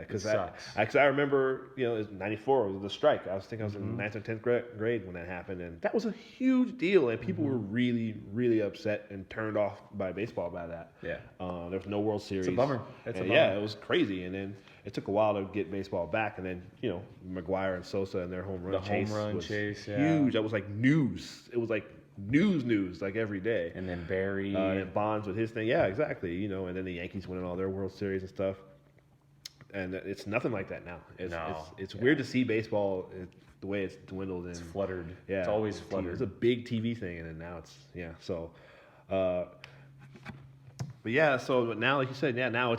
Because sucks. I remember, it was '94. It was the strike. I was in 9th or 10th grade when that happened, and that was a huge deal. And people were really, really upset and turned off by baseball by that. Yeah. There was no World Series. It's a bummer. Yeah, it was crazy. And then it took a while to get baseball back. And then McGuire and Sosa and their home run was chase, yeah. huge. That was like news. It was like news like every day. And then Barry. And Bonds with his thing. Yeah, exactly. And then the Yankees winning all their World Series and stuff. And it's nothing like that now. It's weird to see baseball the way it's dwindled. It's fluttered. Yeah, It's always fluttered. It's a big TV thing, and then now it's So, but yeah. So now, like you said, now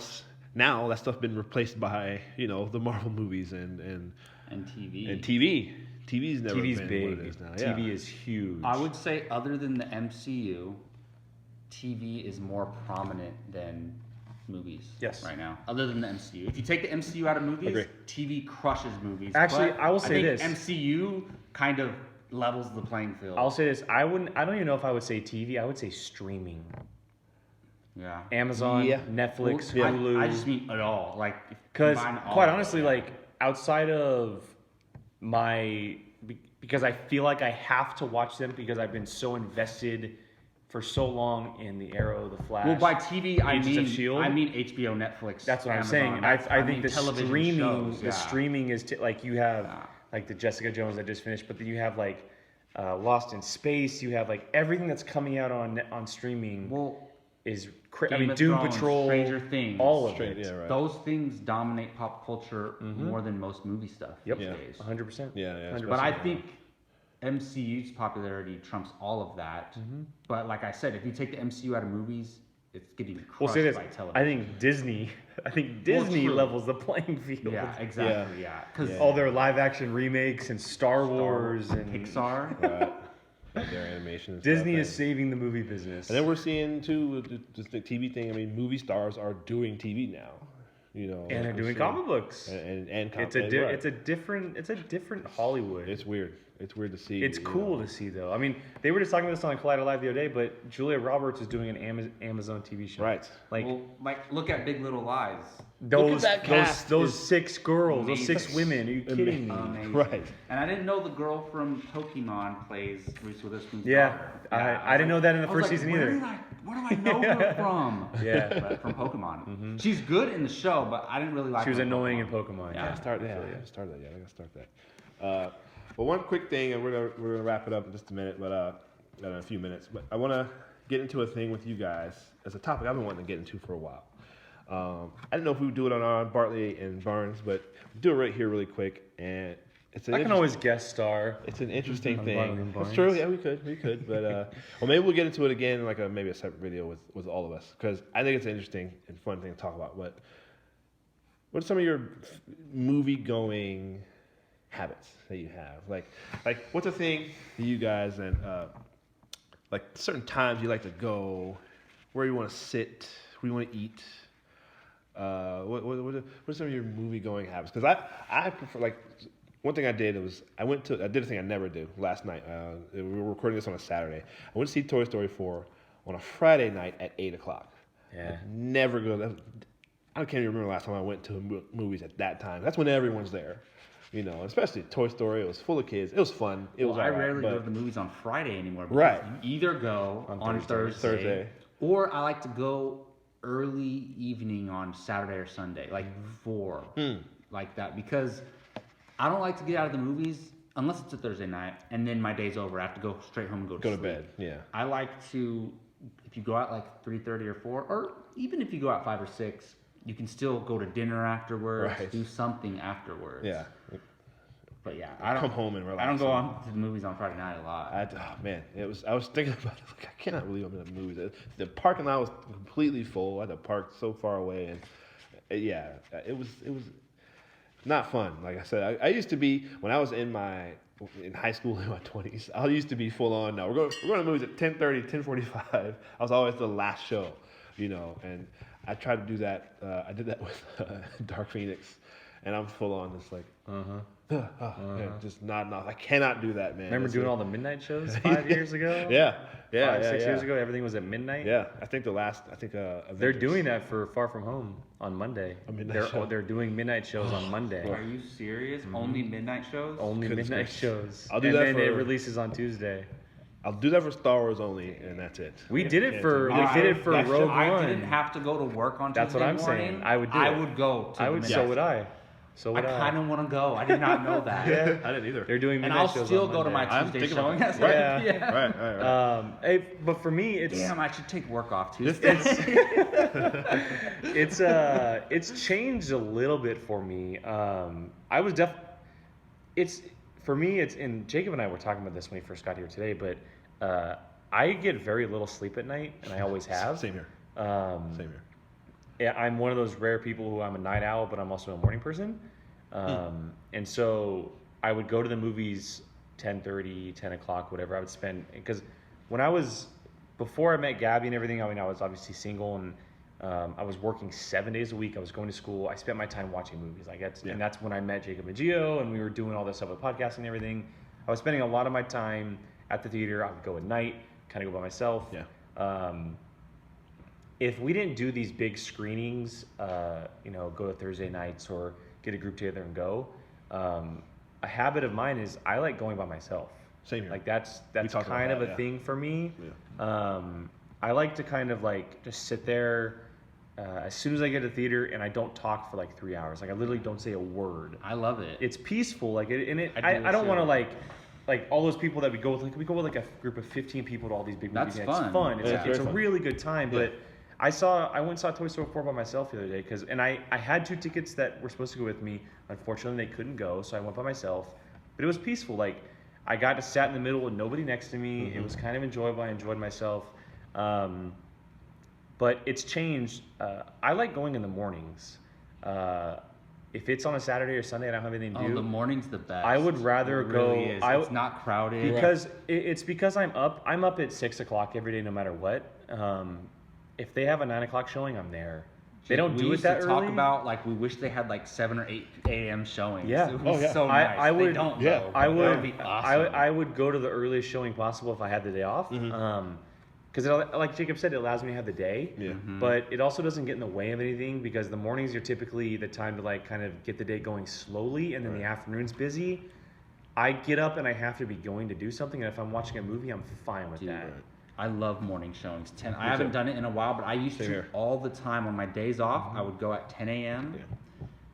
that stuff's been replaced by the Marvel movies and TV. and TV. TV's never TV's been big. what it is now. Yeah. TV is huge. I would say, other than the MCU, TV is more prominent than movies Yes. right now. Other than the MCU, if you take the MCU out of movies, Agree. TV crushes movies. Actually, But I will say think this. MCU kind of levels the playing field. I'll say this. I don't even know if I would say TV. I would say streaming. Yeah. Amazon, Yeah. Netflix, Well, Hulu. I just mean it all. Like, if you Because combine all quite of it, honestly, yeah. like outside of because I feel like I have to watch them because I've been so invested for so long in the Arrow, the Flash. Well, by TV, I Agents of mean S.H.I.E.L.D.. HBO, Netflix. That's what Amazon. I'm saying. I think mean the television streaming, shows, the yeah. streaming is like you have Yeah. like the Jessica Jones that just finished, but then you have like Lost in Space. You have like everything that's coming out on streaming Well, is Game of Doom Thrones, Patrol, Stranger Things, all of it. Yeah, right. Those things dominate pop culture more than most movie stuff Yep, these Yeah. days. 100%. Yeah, 100%. But I think MCU's popularity trumps all of that. But like I said, if you take the MCU out of movies, it's getting crushed We'll say this. by television. I think Disney true. levels the playing field. Yeah, exactly. Yeah, because All their live action remakes and Star Wars and Pixar. Right. Their animation. And Disney stuff, is saving the movie business. And then we're seeing too the TV thing. I mean, movie stars are doing TV now. and they're doing comic books. And It's a different Hollywood. It's weird. It's weird to see. It's cool to see though. I mean, they were just talking about this on Collider Live the other day, but Julia Roberts is doing an Amazon TV show. Right. Like Well, look at Big Little Lies. those that cast those is 6 girls, those 6 amazing. women. Are you kidding me? Amazing. Right. And I didn't know the girl from Pokemon plays Reese Witherspoon's Yeah, daughter. I didn't know that in the I was first like, season where either. Where do I know her from? Yeah. But from Pokemon. She's good in the show, but I didn't really like She was her annoying in Pokemon. Yeah. Yeah. Start that. Yeah, start that. Yeah, I gotta start that. But one quick thing, and we're gonna wrap it up in just a minute, but in a few minutes. But I want to get into a thing with you guys as a topic I've been wanting to get into for a while. I didn't know if we would do it on Bartley and Barnes, but we'll do it right here really quick. And it's an I can interest- always guest star. It's an interesting On Bartley thing. and That's Barnes. true. Yeah, we could. But well, maybe we'll get into it again, like maybe a separate video with all of us, because I think it's an interesting and fun thing to talk about. What are some of your movie going habits that you have? Like what's a thing that you guys and like certain times you like to go, where you want to sit, where you want to eat. What are some of your movie going habits? Because I prefer, like, one thing I did was I did a thing I never do last night. We were recording this on a Saturday. I went to see Toy Story 4 on a Friday night at 8:00. Yeah. I'd never go. I can't even remember the last time I went to movies at that time. That's when everyone's there. You know, especially Toy Story. It was full of kids. It was fun. It was. I all right, rarely but go to the movies on Friday anymore. Because Right. You either go on Thursday, or I like to go early evening on Saturday or Sunday, like 4, like that, because I don't like to get out of the movies unless it's a Thursday night, and then my day's over. I have to go straight home and go to sleep. bed. Yeah. I like to, if you go out like 3:30 or 4, or even if you go out 5 or 6, you can still go to dinner afterwards, Right. do something afterwards. Yeah. But yeah, I don't Come home and relax. I don't go on to the movies on Friday night a lot. Oh man, I was thinking about it. Like, I cannot believe I'm in the movies. The parking lot was completely full. I had to park so far away, and yeah, it was not fun. Like I said, I used to be when I was in high school in my 20s. I used to be full on. No, we're going to movies at 10:30, 10:45. I was always the last show, you know, and I tried to do that. I did that with Dark Phoenix, and I'm full on just like. Yeah, just nodding off. I cannot do that, man. Remember doing all the midnight shows 5 years ago? Yeah, 6 years ago, everything was at midnight. Yeah, I think They're doing that for Far From Home on Monday. A midnight show. They're doing midnight shows on Monday. Are you serious? Only midnight shows? Only Goodness midnight gracious. shows. I'll do and that then for- it releases on Tuesday. I'll do that for Star Wars only, and that's it. We did it for That's Rogue I One. didn't have to go to work on That's Tuesday what I'm morning. saying. I would do I it. would go to I the would. midnight. So would I. So I would I. kind of want to go. I did not know that. Yeah. I didn't either. They're doing And midnight I'll shows still on go to my Monday. I'm Tuesday thinking showing. about That's that. right. Right. Hey, but for me, it's Damn, I should take work off Tuesday. it's changed a little bit for me. I was it's for me. It's and Jacob and I were talking about this when we first got here today. But I get very little sleep at night, and I always have. Same here. Um, Same here. Yeah, I'm one of those rare people who I'm a night owl, but I'm also a morning person. And so I would go to the movies 10:30, 10 o'clock, whatever. I would spend because before I met Gabby and everything. I mean, I was obviously single and I was working 7 days a week. I was going to school. I spent my time watching movies. And that's when I met Jacob and Gio, and we were doing all this stuff with podcasting and everything. I was spending a lot of my time at the theater. I would go at night, kind of go by myself. Yeah. If we didn't do these big screenings, go to Thursday nights or get a group together and go, a habit of mine is I like going by myself. Same here. Like that's talked about kind of that, a yeah. thing for me. Yeah. I like to kind of like just sit there as soon as I get to the theater and I don't talk for like 3 hours. Like I literally don't say a word. I love it. It's peaceful. Like I I don't too. want to like all those people that we go with. Like we go with like a group of 15 people to all these big movies. That's and It's fun. fun. Yeah, It's very a fun. really good time. Yeah. But I went and saw Toy Story 4 by myself the other day and I had 2 tickets that were supposed to go with me. Unfortunately, they couldn't go, so I went by myself. But it was peaceful. Like I got to sat in the middle with nobody next to me. Mm-hmm. It was kind of enjoyable. I enjoyed myself. But it's changed. I like going in the mornings. If it's on a Saturday or Sunday and I don't have anything to do, the morning's the best. I would rather It really go. is. It's not crowded. Because it's because I'm up at 6 o'clock every day, no matter what. If they have a 9 o'clock showing, I'm there. They don't do it that We used to early. talk about like we wish they had like 7 or 8 a.m. showings. Yeah. It was Oh, yeah. so I- nice. I would- They don't. yeah. though, I but would. That would be awesome. I would go to the earliest showing possible if I had the day off. Because like Jacob said, it allows me to have the day. Yeah. But it also doesn't get in the way of anything because the mornings are typically the time to like kind of get the day going slowly, and then the afternoon's busy. I get up and I have to be going to do something, and if I'm watching a movie, I'm fine with Dude, that. I love morning showings. I haven't done it in a while, but I used Same to here. all the time on my days off. I would go at 10 a.m. Yeah.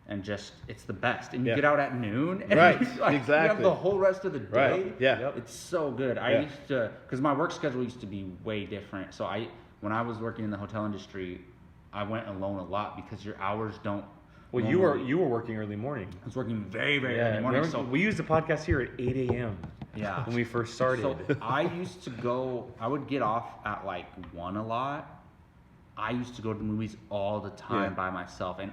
and just it's the best. And you Yeah. get out at noon, and Right, you have exactly. the whole rest of the day. Right, yeah. Yep. It's so good. I Yeah. used to because my work schedule used to be way different. So when I was working in the hotel industry, I went alone a lot because your hours don't. Well, normally- you were working early morning. I was working very early Yeah, morning. remember, So we used the podcast here at 8 a.m. yeah. when we first started. So I used to go. I would get off at like 1 a lot. I used to go to the movies all the time Yeah. by myself, and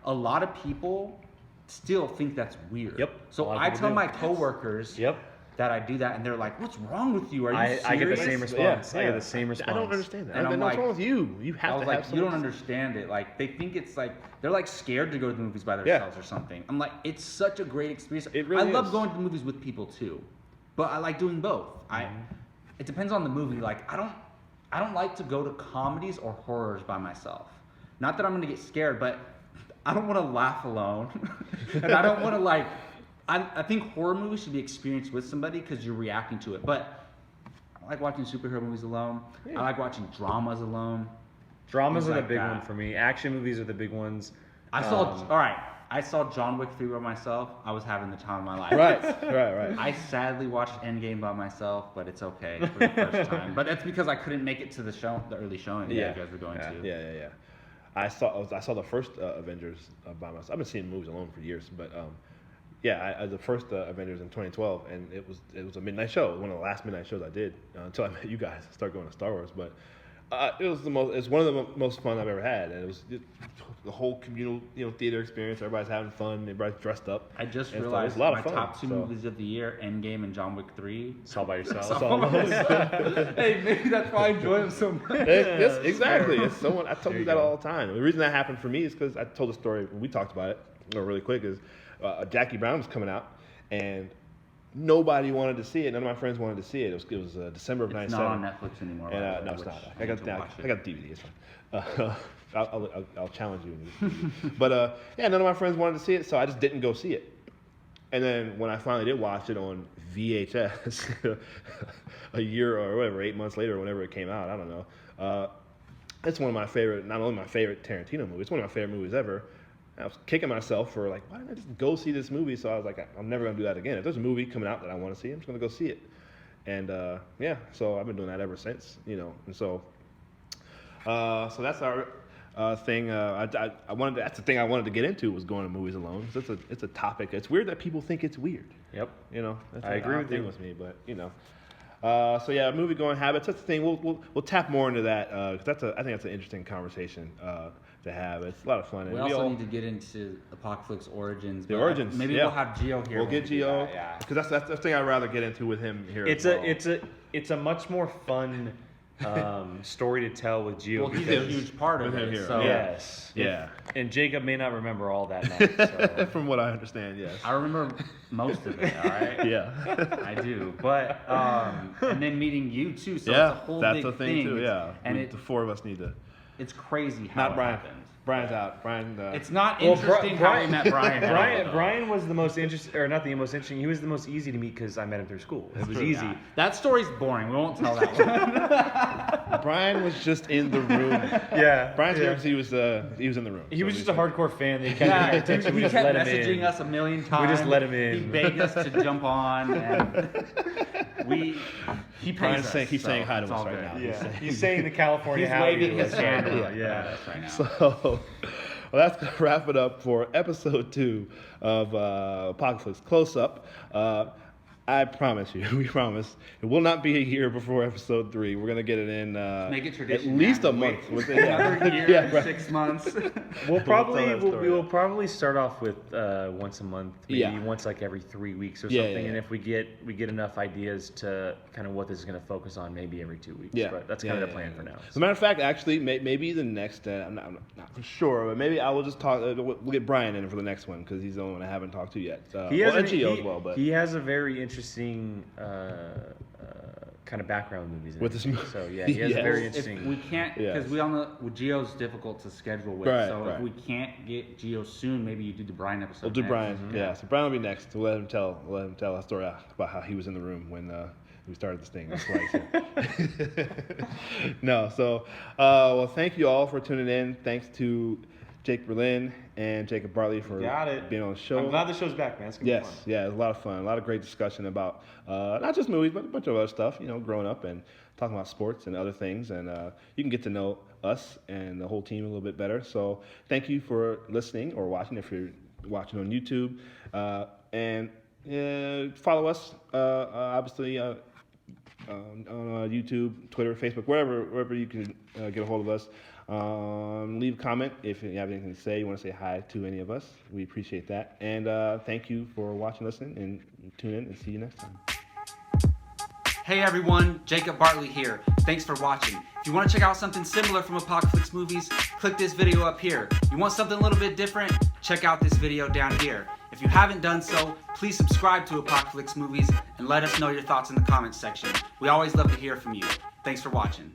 a lot of people still think that's weird. Yep, a So lot of I people tell do. my coworkers Yep. that I do that, and they're like, "What's wrong with you? Are you serious?" I get the same response. Yeah, I get yeah. the same response. I don't understand that. And I'm what's like- wrong with you? You have I was to like, have "You don't someone- understand it. Like they think it's like they're like scared to go to the movies by themselves or something." I'm like, "It's such a great experience. It really I love is. going to the movies with people too, but I like doing both. It depends on the movie. Like I don't like to go to comedies or horrors by myself. Not that I'm gonna get scared, but I don't want to laugh alone, and I don't want to like I think horror movies should be experienced with somebody because you're reacting to it. But I like watching superhero movies alone. I like watching dramas alone. Dramas Things are the like big that. one for me. Action movies are the big ones. I saw John Wick 3 by myself. I was having the time of my life. Right. I sadly watched Endgame by myself, but it's okay for the first time. But that's because I couldn't make it to the early showing that you guys were going to. Yeah. I saw the first Avengers by myself. I've been seeing movies alone for years, but the first Avengers in 2012, and it was a midnight show. One of the last midnight shows I did until I met you guys. Start going to Star Wars, but it's one of the most fun I've ever had, and it was the whole communal theater experience. Everybody's having fun. Everybody's dressed up. I just And realized it's a lot my of fun, top two so. movies of the year: Endgame and John Wick 3. It's all by yourself. Hey, maybe that's why I enjoy them so much. Exactly. It's someone. I tell There you you that go. all the time. The reason that happened for me is because I told the story. We talked about it really quick. Is Jackie Brown was coming out, and nobody wanted to see it. None of my friends wanted to see it. It was December of It's '97. not on Netflix anymore. And, by the way, no, it's which not. I I got the DVD. It's fine. I'll challenge you. But none of my friends wanted to see it, so I just didn't go see it. And then when I finally did watch it on VHS, a year or whatever, 8 months later, or whenever it came out, I don't know. It's one of my favorite, not only my favorite Tarantino movie, it's one of my favorite movies ever. I was kicking myself for like, why didn't I just go see this movie? So I was like, I'm never gonna do that again. If there's a movie coming out that I want to see, I'm just gonna go see it. And so I've been doing that ever since, And so that's our thing. That's the thing I wanted to get into was going to movies alone. So it's a topic. It's weird that people think it's weird. Yep. That's I agree odd with thing you. with me, but movie going habits. That's the thing. We'll tap more into that because I think that's an interesting conversation to have. It's a lot of fun. And We also need to get into Apocaflix origins. The but origins, Maybe yeah. we'll have Gio here. We'll when get we do Gio that, yeah. because that's the thing I'd rather get into with him here. It's a much more fun story to tell with Gio. Well, he's a huge part of with him it. here. So Yes. Yeah. And Jacob may not remember all that night. So. From what I understand, yes. I remember most of it. All right. Yeah. I do, but and then meeting you too. So Yeah, it's a whole that's big the thing too. Yeah, and the four of us need to. it's crazy how Not it Brian. happened. Brian's out. Brian. It's not interesting how we met Brian. Brian was the most interesting, or not the most interesting. He was the most easy to meet because I met him through school. It was true. easy. Yeah. That story's boring. We won't tell that one. Brian was just in the room. Yeah. Brian's here because he was in the room. He So was we just a said- hardcore fan. That he kept paying attention. We he just kept let him messaging in. us a million times. We just let him in. He begged us to jump on, and he pays Brian's us. he's so saying hi to it's us all right good. now. Yeah. He's saying the California He's howdy waving to his us right hand. now. Yeah, Yeah. that's right now. So, well, that's gonna wrap it up for episode 2 of Apocaflix Closeup. I promise you, we promise, it will not be a year before episode 3. We're gonna get it in Make it tradition. at least a man. month. Wait Within another year, Yeah, right. 6 months. We'll probably tell that story. we'll probably start off with once a month, maybe Yeah. once like every 3 weeks or Yeah, something. yeah, And yeah. if we get enough ideas to kind of what this is going to focus on, maybe every 2 weeks. Yeah, But that's kind of the plan for now. As a matter of fact, actually, maybe the next, I'm not for sure, but maybe I will just talk. We'll get Brian in for the next one because he's the only one I haven't talked to yet. He has and Gio as well, but he has a very interesting kind of background in movies. and With this everything. movie. So yeah, he has a Yes. very If interesting. we can't, Yes. because we all know Gio's difficult to schedule with. Right, so right. if we can't get Gio soon, maybe you do the Brian episode. we'll do next. Brian. Yeah, so Brian will be next. We'll let him tell a story about how he was in the room when we started this thing. That's why he's here. No, so well, thank you all for tuning in. Thanks to Jake Berlin and Jacob Bartley for Got it. being on the show. I'm glad the show's back, man. It's gonna be Yes, fun. yeah, it was a lot of fun. A lot of great discussion about not just movies, but a bunch of other stuff, growing up and talking about sports and other things. And you can get to know us and the whole team a little bit better. So thank you for listening or watching if you're watching on YouTube. And follow us, obviously, on YouTube, Twitter, Facebook, wherever you can get a hold of us. Leave a comment if you have anything to say. You want to say hi to any of us. We appreciate that. And thank you for watching, listening, and tune in and see you next time. Hey everyone, Jacob Bartley here. Thanks for watching. If you want to check out something similar from Apocaflix Movies, click this video up here. You want something a little bit different? Check out this video down here. If you haven't done so, please subscribe to Apocaflix Movies and let us know your thoughts in the comments section. We always love to hear from you. Thanks for watching.